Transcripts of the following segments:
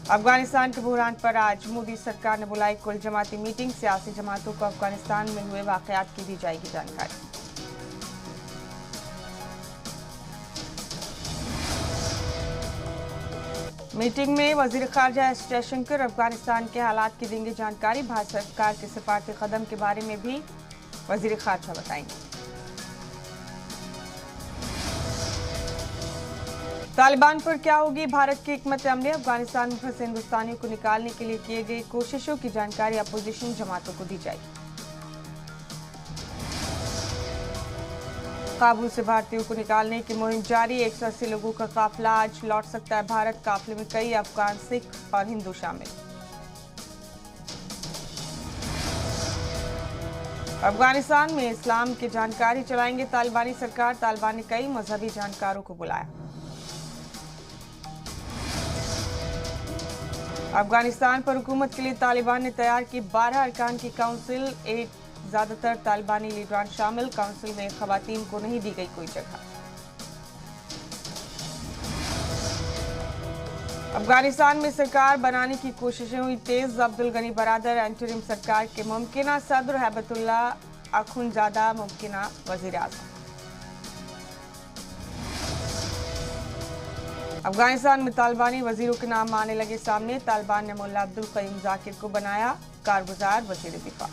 अफगानिस्तान के बुहरान पर आज मोदी सरकार ने बुलाई कुल जमाती मीटिंग। सियासी जमातों को अफगानिस्तान में हुए वाकयात की दी जाएगी जानकारी। मीटिंग में वजीर खारजा एस जयशंकर अफगानिस्तान के हालात की देंगे जानकारी। भारत सरकार के सिफारती कदम के बारे में भी वजीर खारजा बताएंगे। तालिबान पर क्या होगी भारत की हिकमत अमली। अफगानिस्तान में फंसे हिंदुस्तानियों को निकालने के लिए किए गए कोशिशों की जानकारी अपोजिशन जमातों को दी जाएगी। काबुल से भारतीयों को निकालने की मुहिम जारी। 180 लोगों का काफिला आज लौट सकता है भारत। काफिले में कई अफगान, सिख और हिंदू शामिल। अफगानिस्तान में इस्लाम की जानकारी चलाएंगे तालिबानी सरकार। तालिबान ने कई मजहबी जानकारों को बुलाया। अफगानिस्तान पर हुकूमत के लिए तालिबान ने तैयार की 12 अरकान की काउंसिल। ज्यादातर तालिबानी लीडरान शामिल। काउंसिल में खवातीन को नहीं दी गई कोई जगह। अफगानिस्तान में सरकार बनाने की कोशिशें हुई तेज। अब्दुल गनी बरादर एंटरिम सरकार के मुमकिना सदर। हैबतुल्लाह अखुनजादा मुमकिना वजीर आजम। अफगानिस्तान में तालिबानी वजीरों के नाम आने लगे सामने। तालिबान ने मुल्ला अब्दुल कयूम जाकिर को बनाया कारगुजार वजीर दिफा।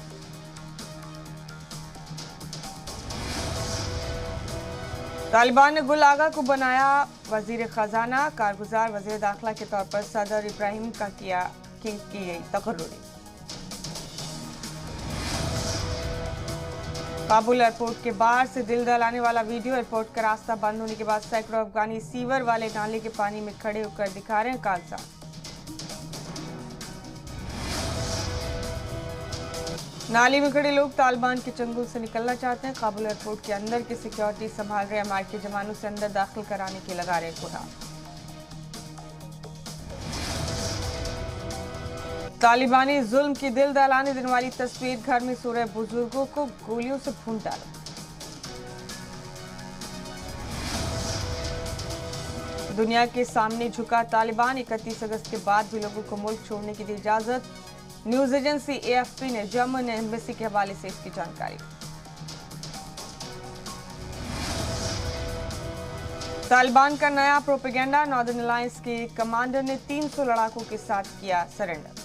तालिबान ने गुल आगा को बनाया वजीर खजाना। कारगुजार वजीर दाखिला के तौर पर सदर इब्राहिम का की गई तकर्रुरी। काबुल एयरपोर्ट के बाहर से दिल दहलाने वाला वीडियो। एयरपोर्ट का रास्ता बंद होने के बाद सैकड़ों अफगानी सीवर वाले नाले के पानी में खड़े होकर दिखा रहे हैं कागजात। नाले में खड़े लोग तालिबान के चंगुल से निकलना चाहते हैं। काबुल एयरपोर्ट के अंदर की सिक्योरिटी संभाल रहे अमेरिकी जवानों से अंदर दाखिल कराने की लगा रहे गुहार। तालिबानी जुल्म की दिल दहलाने देने वाली तस्वीर। घर में सो रहे बुजुर्गों को गोलियों से भून डाला। दुनिया के सामने झुका तालिबान। 31 अगस्त के बाद भी लोगों को मुल्क छोड़ने की दी इजाजत। न्यूज एजेंसी AFP ने जर्मन एम्बेसी के हवाले से इसकी जानकारी। तालिबान का नया प्रोपेगेंडा। नॉर्दर्न अलायंस के कमांडर ने 300 लड़ाकों के साथ किया सरेंडर।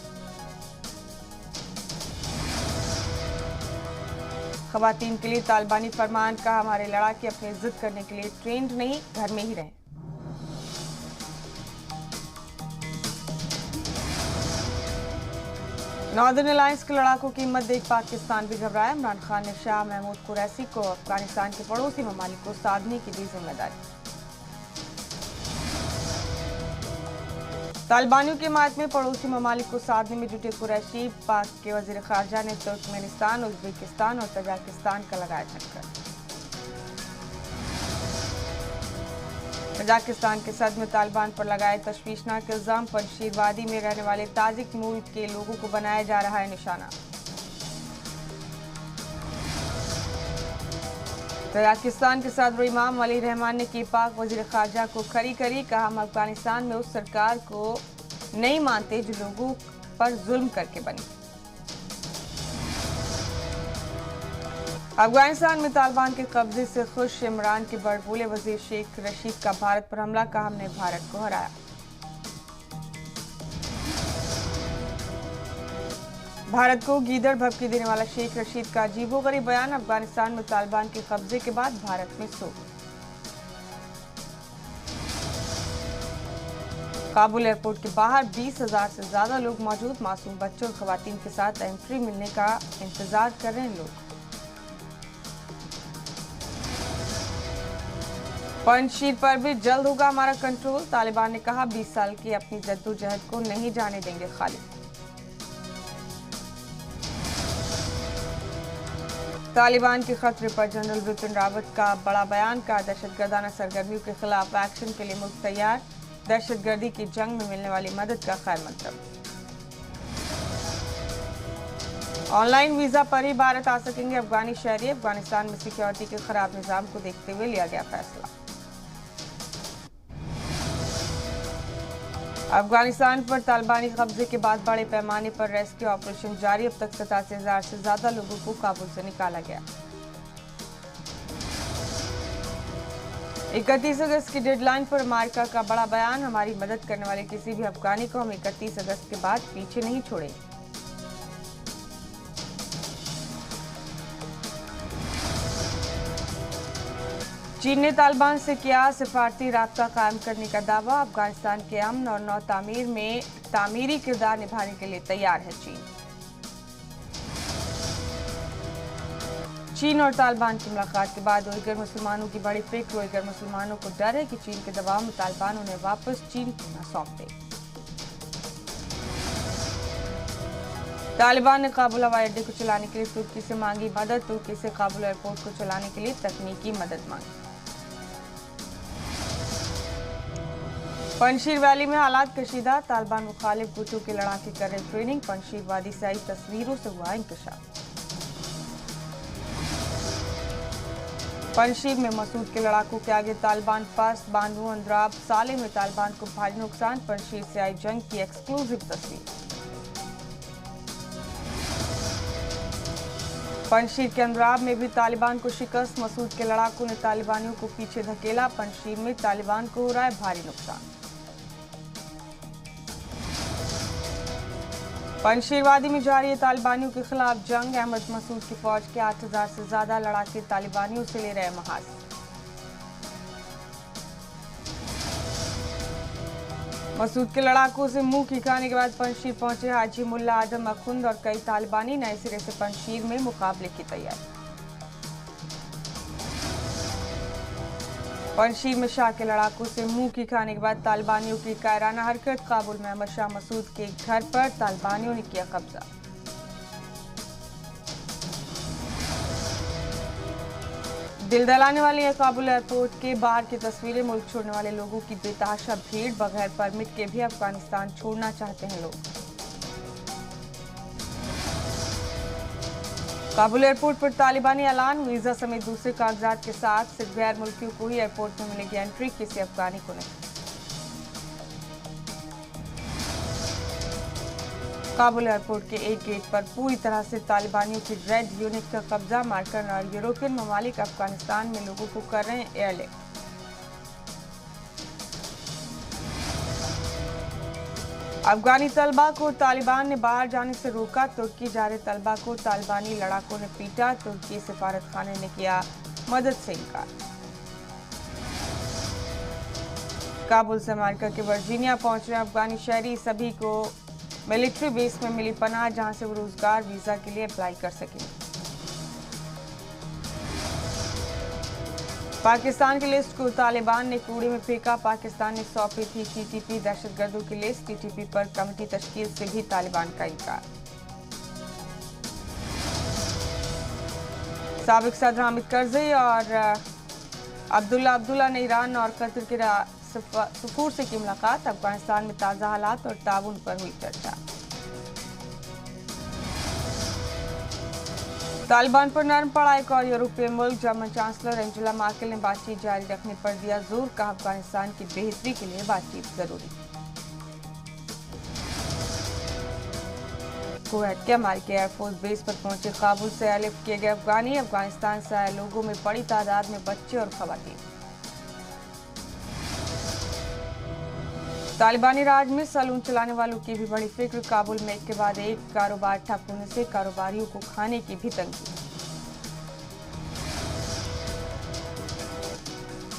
खवातीन के लिए तालिबानी फरमान। कहा हमारे लड़ाके अपनी इज्जत करने के लिए ट्रेंड नहीं, घर में ही रहें। नॉर्दर्न अलायंस के लड़ाकों की हिम्मत देख पाकिस्तान भी घबराया। इमरान खान ने शाह महमूद कुरैशी को अफगानिस्तान के पड़ोसी ममालिक को साधने की दी जिम्मेदारी। तालिबानियों के हिमायत में पड़ोसी ममालिक को साधने में जुटे कुरैशी। पाक के वजीर खारजा ने तुर्कमेनिस्तान, उज्बेकिस्तान और तजाकिस्तान का लगाया चक्कर। तजाकिस्तान के सदर में तालिबान पर लगाए तशवीशनाक इल्जाम। पंजशीर वादी में रहने वाले ताजिक मूल के लोगों को बनाया जा रहा है निशाना। तजाकिस्तान के सदर इमाम अली रहमान ने की पाक वजीर खारजा को खरी करी। कहा हम अफगानिस्तान में उस सरकार को नहीं मानते जो लोगों पर जुल्म करके बनी। अफगानिस्तान में तालिबान के कब्जे से खुश इमरान के बड़बोले वजीर शेख रशीद का भारत पर हमला। कहा हमने भारत को हराया। भारत को गीदड़ भभकी देने वाला शेख रशीद का अजीबोगरीब बयान। अफगानिस्तान में तालिबान के कब्जे के बाद भारत में सो। काबुल एयरपोर्ट के बाहर 20,000 से ज्यादा लोग मौजूद। मासूम बच्चों और खवातीन के साथ एंट्री मिलने का इंतजार कर रहे हैं लोग। पंजशीर पर भी जल्द होगा हमारा कंट्रोल। तालिबान ने कहा 20 साल की अपनी जद्दोजहद को नहीं जाने देंगे खाली। तालिबान के खतरे पर जनरल बिपिन रावत का बड़ा बयान। का दहशतगर्दाना सरगर्मियों के खिलाफ एक्शन के लिए मुल्क तैयार। दहशतगर्दी की जंग में मिलने वाली मदद का खैर मकदम। ऑनलाइन वीजा पर ही भारत आ सकेंगे अफगानी शहरी। अफगानिस्तान में सिक्योरिटी के खराब निजाम को देखते हुए लिया गया फैसला। अफगानिस्तान पर तालिबानी कब्जे के बाद बड़े पैमाने पर रेस्क्यू ऑपरेशन जारी। अब तक 87,000 से ज्यादा लोगों को काबुल से निकाला गया। 31 अगस्त की डेडलाइन पर अमेरिका का बड़ा बयान। हमारी मदद करने वाले किसी भी अफगानी को हम 31 अगस्त के बाद पीछे नहीं छोड़ेंगे। चीन ने तालिबान से किया सिफारती राब्ता कायम करने का दावा। अफगानिस्तान के अमन और नौ तामीर में तामीरी किरदार निभाने के लिए तैयार है चीन और तालिबान की मुलाकात के बाद उइगर मुसलमानों की बड़ी फिक्र। उइगर मुसलमानों को डर है कि चीन के दबाव में तालिबान उन्हें वापस चीन को न सौंप दे। तालिबान ने काबुल हवाई अड्डे को चलाने के लिए तुर्की से मांगी मदद। तुर्की से काबुल एयरपोर्ट को चलाने के लिए तकनीकी मदद मांगी। पंजशीर वैली में हालात कशीदा। तालिबान मुखालिफ गुटों के लड़ाके कर रहे ट्रेनिंग। पंजशीर वादी से आई तस्वीरों से हुआ इंकशाफ। पंजशीर में मसूद के लड़ाकों के आगे तालिबान पास। बानू अंद्राब साले में तालिबान को भारी नुकसान। पंजशीर से आई जंग की एक्सक्लूसिव तस्वीर। पंजशीर के अंद्राब में भी तालिबान को शिकस्त। मसूद के लड़ाकों ने तालिबानियों को पीछे धकेला। पंजशीर में तालिबान को हो रहा है भारी नुकसान। पंजशीर वादी में जारी है तालिबानियों के खिलाफ जंग। अहमद मसूद की फौज के 8,000 से ज्यादा लड़ाके तालिबानियों से ले रहे महाज। मसूद के लड़ाकों से मुंह खिंचाने के बाद पंजशीर पहुंचे हाजी मुल्ला आदम अखुंद और कई तालिबानी। नए सिरे से पंजशीर में मुकाबले की तैयारी। पंजशीर में शाह के लड़ाकों से मुंह की खाने के बाद तालिबानियों की कायराना हरकत। काबुल में अहमद शाह मसूद के घर पर तालिबानियों ने किया कब्जा। दिल दहलाने वाली है काबुल एयरपोर्ट के बाहर की तस्वीरें। मुल्क छोड़ने वाले लोगों की बेतहाशा भीड़। बगैर परमिट के भी अफगानिस्तान छोड़ना चाहते हैं लोग। काबुल एयरपोर्ट पर तालिबानी ऐलान। वीजा समेत दूसरे कागजात के साथ सिर्फ गैर मुल्कियों को ही एयरपोर्ट में मिलेगी एंट्री, किसी अफगानी को नहीं। काबुल एयरपोर्ट के एक गेट पर पूरी तरह से तालिबानियों की रेड यूनिट का कब्जा। अमेरिकन और यूरोपियन ममालिक अफगानिस्तान में लोगों को कर रहे हैं एयरलिफ्ट। अफगानी तलबा को तालिबान ने बाहर जाने से रोका। तुर्की जा रहे तलबा को तालिबानी लड़ाकों ने पीटा। तुर्की सिफारत खाने ने किया मदद से इनकार। काबुल से अमेरिका के वर्जीनिया पहुंच रहे अफगानी शहरी। सभी को मिलिट्री बेस में मिली पनाह, जहां से वो रोजगार वीजा के लिए अप्लाई कर सकेंगे। पाकिस्तान की लिस्ट को तालिबान ने कूड़े में फेंका। पाकिस्तान ने सौंपी थी टीटीपी दहशतगर्दों की लिस्ट। टीटीपी पर कमेटी तश्कील से भी तालिबान का इनकार। साबिक सदर हामिद करज़ई और अब्दुल्ला ने ईरान और कतर के सफूर से की मुलाकात। अफगानिस्तान में ताज़ा हालात और ताउन पर हुई चर्चा। तालिबान पर नरम पड़ा एक और यूरोपीय मुल्क। जर्मन चांसलर एंजेला मार्केल ने बातचीत जारी रखने पर दिया जोर। कहा अफगानिस्तान की बेहतरी के लिए बातचीत जरूरी। कुवैत के अमेरिकी एयरफोर्स बेस पर पहुंचे काबुल से एयरलिफ्ट किए गए अफगानी। अफगानिस्तान से आए लोगों में बड़ी तादाद में बच्चे और खवातीन। तालिबानी राज में सलून चलाने वालों की भी बड़ी फिक्र। काबुल में एक के बाद एक कारोबार ठप होने से कारोबारियों को खाने की भी तंगी।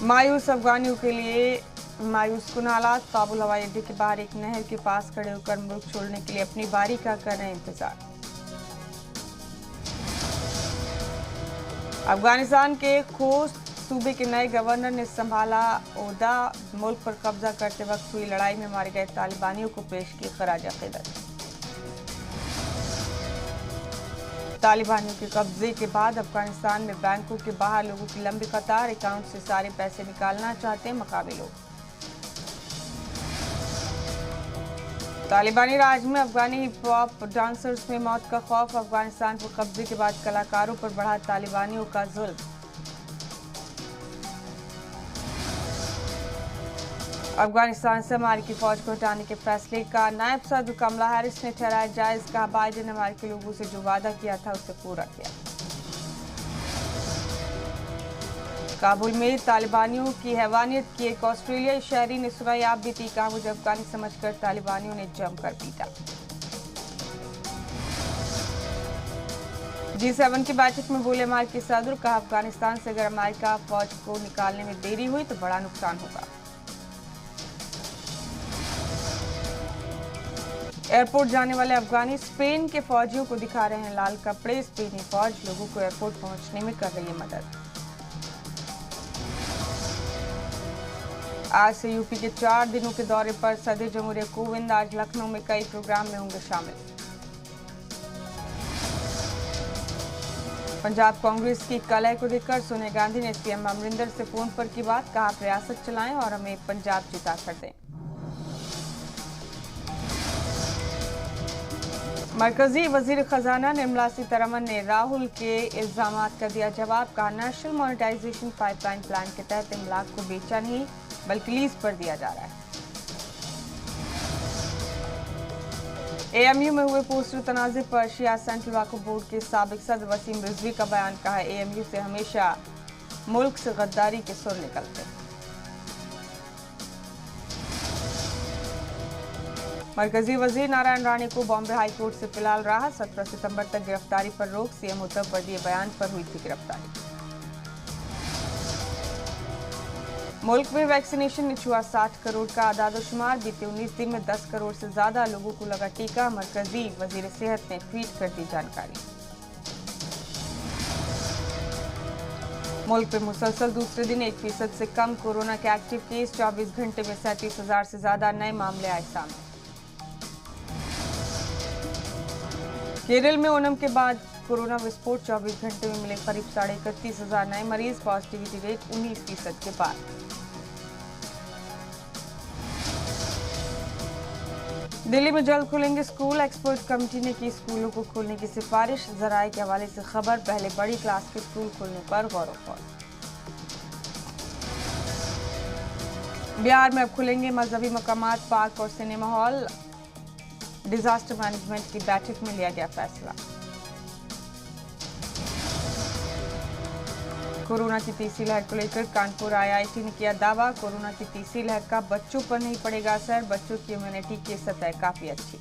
मायूस अफगानियों के लिए मायूस कुन हालात। काबुल हवाई अड्डे के बाहर एक नहर के पास खड़े होकर मुल्क छोड़ने के लिए अपनी बारी का कर रहे हैं इंतजार। अफगानिस्तान के खोस्त सूबे के नए गवर्नर ने संभाला ओहदा। मुल्क पर कब्जा करते वक्त हुई लड़ाई में मारे गए तालिबानियों को पेश की खराज अकीदत। तालिबानियों के कब्जे के बाद अफगानिस्तान में बैंकों के बाहर लोगों की लंबी कतार। अकाउंट से सारे पैसे निकालना चाहते हैं मकामी लोग। तालिबानी राज में अफगानी हिप हॉप डांसर्स में मौत का खौफ। अफगानिस्तान पर कब्जे के बाद कलाकारों पर बढ़ा तालिबानियों का जुल्म। अफगानिस्तान से अमेरिकी फौज को हटाने के फैसले का नायब सदर कमला हैरिस ने ठहराया जायज। कहा बाइडेन ने अमेरिकी लोगों से जो वादा किया था उसे पूरा किया। काबुल में तालिबानियों की हैवानियत की एक ऑस्ट्रेलियाई शहरी ने सुनाई आप बीती। कहा मुझे अफगानी समझकर तालिबानियों ने जमकर पीटा। G7 की बैठक में बोले अमेरिकी सदर। कहा अफगानिस्तान से अगर अमेरिका फौज को निकालने में देरी हुई तो बड़ा नुकसान होगा। एयरपोर्ट जाने वाले अफगानी स्पेन के फौजियों को दिखा रहे हैं लाल कपड़े। स्पेनी फौज लोगों को एयरपोर्ट पहुंचने में कर रही है मदद। आज से यूपी के 4 दिनों के दौरे पर सदर जमहूरिया कोविंद। आज लखनऊ में कई प्रोग्राम में होंगे शामिल। पंजाब कांग्रेस की कलह को देखकर सोनिया गांधी ने सीएम अमरिंदर से फोन पर की बात। कहा आप रियासत चलाएं और हमें पंजाब जिता कर दें। मरकजी वजीर खजाना निर्मला सीतारमण ने राहुल के इल्जामात का दिया जवाब। कहा नेशनल मॉनेटाइजेशन पाइपलाइन प्लान के तहत इमलाक को बेचा नहीं बल्कि लीज पर दिया जा रहा है। एएमयू में हुए पोस्टर तनाज़े पर शिया सेंट्रल वक्फ बोर्ड के साबिक सदर वसीम रिजवी का बयान। कहा एएमयू से हमेशा मुल्क से गद्दारी के सुर निकलते। मरकजी वजीर नारायण राणे को बॉम्बे हाई कोर्ट से फिलहाल राहत। 17 सितंबर तक गिरफ्तारी पर रोक। सीएम उत्तर पर दिए बयान पर हुई थी गिरफ्तारी। मुल्क में वैक्सीनेशन ने छुआ 60 करोड़ का आदादोशुमार। बीते 19 दिन में 10 करोड़ से ज्यादा लोगों को लगा टीका। मरकजी वजीर सेहत ने ट्वीट कर दी जानकारी। मुल्क में मुसलसल दूसरे दिन 1% से कम कोरोना के एक्टिव केस। 24 घंटे में 37,000 से ज्यादा नए मामले आए सामने। केरल में ओणम के बाद कोरोना विस्फोट। 24 घंटे में मिले करीब 31,500 नए मरीज। पॉजिटिविटी रेट 19% के पार। दिल्ली में जल्द खुलेंगे स्कूल। एक्सपर्ट कमेटी ने की स्कूलों को खोलने की सिफारिश। जराये के हवाले से खबर। पहले बड़ी क्लास के स्कूल खोलने पर गौर वफौज। बिहार में अब खुलेंगे मजहबी मकामात, पार्क और सिनेमा हॉल। डिजास्टर मैनेजमेंट की बैठक में लिया गया फैसला। कोरोना की तीसरी लहर को लेकर कानपुर आईआईटी ने किया दावा। कोरोना की तीसरी लहर का बच्चों पर नहीं पड़ेगा असर। बच्चों की इम्यूनिटी की सतह काफी अच्छी।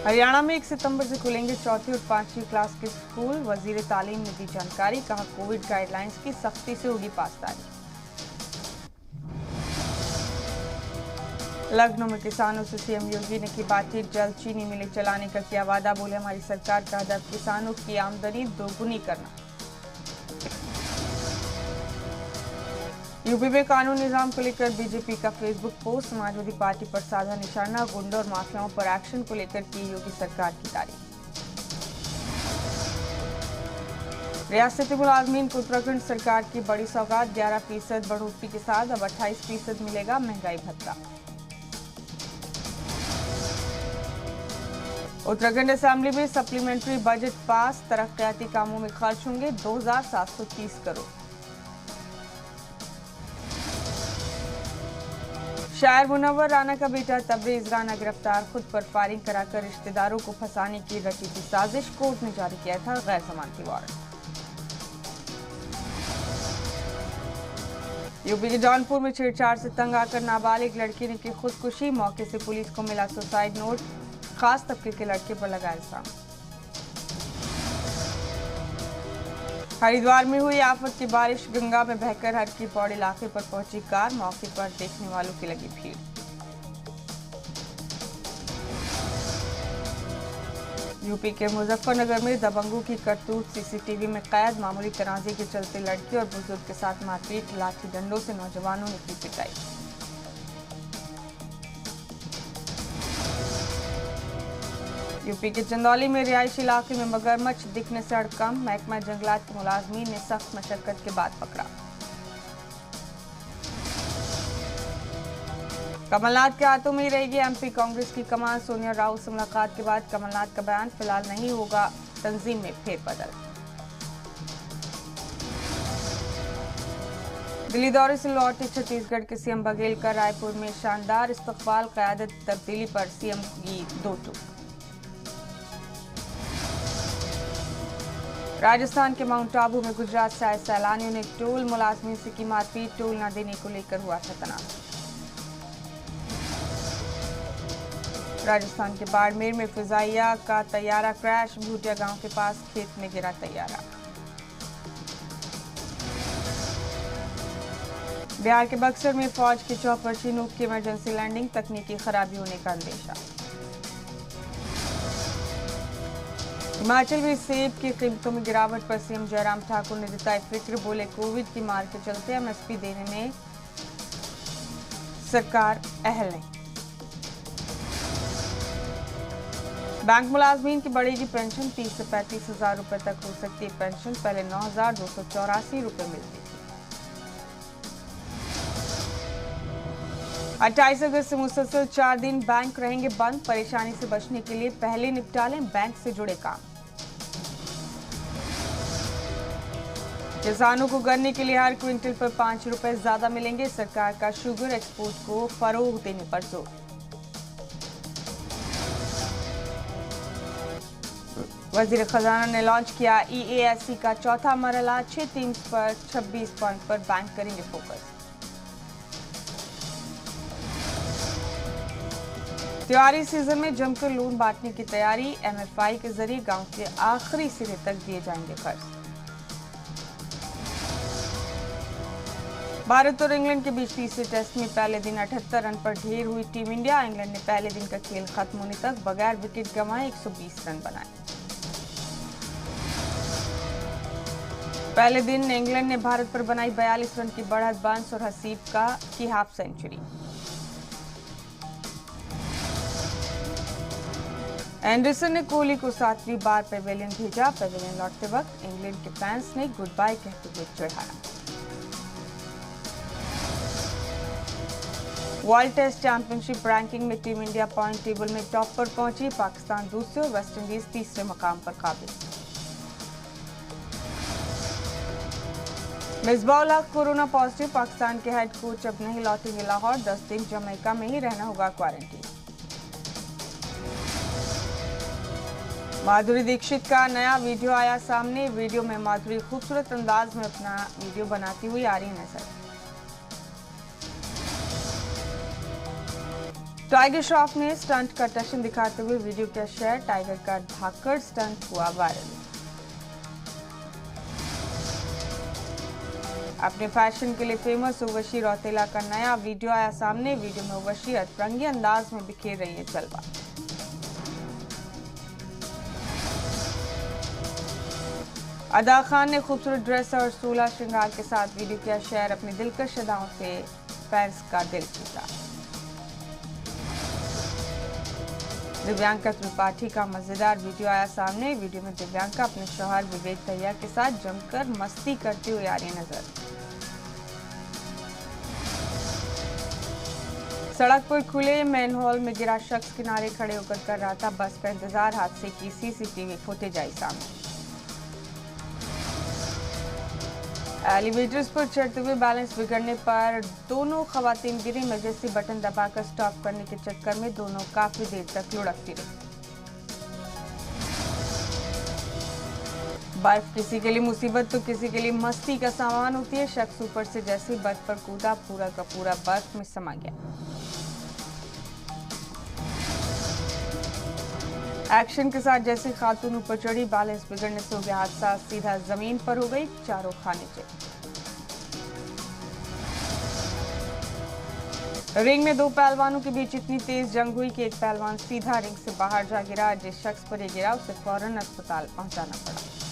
हरियाणा में 1 सितंबर से खुलेंगे 4वीं और 5वीं क्लास के स्कूल। वजीर तालीम ने दी जानकारी। कहा कोविड गाइडलाइंस की सख्ती से होगी पासदारी। लखनऊ में किसानों से सीएम योगी ने की बातचीत। जल्द चीनी मिलें चलाने का किया वादा। बोले हमारी सरकार का हदफ किसानों की आमदनी दोगुनी करना। यूपी में कानून निजाम को लेकर बीजेपी का फेसबुक पोस्ट। समाजवादी पार्टी पर साधा निशाना। गुंडों और माफियाओं पर एक्शन को लेकर की योगी सरकार की तारीफ। रियासती मुलाजमीन को उत्तराखंड सरकार की बड़ी सौगात। 11% बढ़ोतरी के साथ अब 28% मिलेगा महंगाई भत्ता। उत्तराखंड असेंबली में सप्लीमेंट्री बजट पास। तरक्याती कामों में खर्च होंगे 2,730 करोड़। शायर मुनव्वर राना का बेटा तबरेज राना गिरफ्तार। खुद पर फायरिंग कराकर रिश्तेदारों को फंसाने की रची थी साजिश। कोर्ट ने जारी किया था गैर जमानती वारंट। यूपी के जौनपुर में छेड़छाड़ से तंग आकर नाबालिग लड़की ने की खुदकुशी। मौके से पुलिस को मिला सुसाइड नोट। खास तबके के लड़के पर लगा इल्जाम। हरिद्वार में हुई आफत की बारिश। गंगा में बहकर हर की पौड़ी इलाके पर पहुंची कार। मौके पर देखने वालों की लगी भीड़। यूपी के मुजफ्फरनगर में दबंगों की करतूत सीसीटीवी में कैद। मामूली तनाजे के चलते लड़की और बुजुर्ग के साथ मारपीट। लाठी डंडों से नौजवानों ने की पिटाई। यूपी के चंदौली में रिहायशी इलाके में मगरमच्छ दिखने से हड़कंप। महकमा जंगलात के मुलाजमीन ने सख्त मशक्कत के बाद पकड़ा। कमलनाथ के हाथों में ही रहेगी एमपी कांग्रेस की कमान। सोनिया राहुल से मुलाकात के बाद कमलनाथ का बयान। फिलहाल नहीं होगा तंजीम में फेरबदल। दिल्ली दौरे से लौटे छत्तीसगढ़ के सीएम बघेल का रायपुर में शानदार इस्तकबाल, क़यादत तब्दीली पर सीएम की दो टूक। राजस्थान के माउंट आबू में गुजरात से आए सैलानियों ने टोल मुलाजमीन से की मारपीट, टोल न देने को लेकर हुआ था तनाव। राजस्थान के बाड़मेर में फिजाइया का तैयारा क्रैश, भूटिया गांव के पास खेत में गिरा तैयारा। बिहार के बक्सर में फौज के चॉपर चिनूक की इमरजेंसी लैंडिंग, तकनीकी खराबी होने का अंदेशा। हिमाचल में सेब की कीमतों में गिरावट पर सीएम जयराम ठाकुर ने जताई फिक्र, बोले कोविड की मार के चलते एमएसपी देने में सरकार अहल नहीं। बैंक मुलाजमीन की बढ़ेगी पेंशन, 30 से 35 हजार रुपए तक हो सकती है पेंशन, पहले 9,284 रुपए मिलती थी। 28 अगस्त से मुसलसल 4 दिन बैंक रहेंगे बंद, परेशानी से बचने के लिए पहले निपटा लें बैंक से जुड़े काम। किसानों को गन्ने के लिए हर क्विंटल पर 5 रुपए ज्यादा मिलेंगे, सरकार का शुगर एक्सपोर्ट को फरोग देने पर जोर। वजीर खजाना ने लॉन्च किया ईएएससी का चौथा मरहला, 6 थीम्स पर 26 पॉइंट पर बैंक करेंगे फोकस। त्योहारी सीजन में जमकर लोन बांटने की तैयारी, एमएफआई के जरिए गांव के आखिरी सिरे तक दिए जाएंगे कर्ज। भारत और इंग्लैंड के बीच तीसरे टेस्ट में पहले दिन 78 रन पर ढेर हुई टीम इंडिया, इंग्लैंड ने पहले दिन का खेल खत्म होने तक बगैर विकेट गंवाए 120 रन बनाए। पहले दिन इंग्लैंड ने भारत पर बनाई 42 रन की बढ़त, बंस और हसीब की हाफ सेंचुरी। एंडरसन ने कोहली को 7वीं बार पेविलियन भेजा, पेविलियन लौटते वक्त इंग्लैंड के फैंस ने गुड बाय कहते हुए चढ़ाया। वर्ल्ड टेस्ट चैंपियनशिप रैंकिंग में टीम इंडिया पॉइंट टेबल में टॉप पर पहुंची, पाकिस्तान दूसरे और वेस्टइंडीज तीसरे मकाम पर काबिज। मिसबाउल हक कोरोना पॉजिटिव, पाकिस्तान के हेड कोच अब नहीं लौटेंगे लाहौर, 10 दिन जमैका में ही रहना होगा क्वारंटीन। माधुरी दीक्षित का नया वीडियो आया सामने, वीडियो में माधुरी खूबसूरत अंदाज में अपना वीडियो बनाती हुई आ रही नजर। टाइगर श्रॉफ ने स्टंट का टशन दिखाते हुए वीडियो किया शेयर, टाइगर का धाकड़ स्टंट हुआ वायरल। अपने फैशन के लिए फेमस उर्वशी रौतेला का नया वीडियो आया सामने, वीडियो में उर्वशी अतरंगी अंदाज में बिखेर रही है जलवा। अदा खान ने खूबसूरत ड्रेस और 16 श्रृंगार के साथ वीडियो किया शेयर, अपनी दिलकश अदाओं से फैंस का दिल जीता। दिव्यांका त्रिपाठी का मजेदार वीडियो आया सामने, वीडियो में दिव्यांका अपने शौहर विवेक दहिया के साथ जमकर मस्ती करती हुई आ रही नजर। सड़क पर खुले मैनहोल में गिरा शख्स किनारे खड़े होकर कर रहा था बस का इंतजार, हादसे की सीसीटीवी फुटेज आई सामने। एलिवेटर्स पर चढ़ते हुए बैलेंस बिगड़ने पर दोनों खवातीन गिरी, इमरजेंसी बटन दबाकर स्टॉप करने के चक्कर में दोनों काफी देर तक लुढ़कती रही। बर्फ किसी के लिए मुसीबत तो किसी के लिए मस्ती का सामान होती है, शख्स ऊपर से जैसे बर्फ पर कूदा, पूरा का पूरा बर्फ में समा गया। एक्शन के साथ जैसे खातून ऊपर चढ़ी, बैलेंस बिगड़ने से हो गया हादसा, सीधा जमीन पर हो गई, चारों खाने चे। रिंग में 2 पहलवानों के बीच इतनी तेज जंग हुई कि एक पहलवान सीधा रिंग से बाहर जा गिरा, जिस शख्स पर ये गिरा उसे फौरन अस्पताल पहुंचाना पड़ा।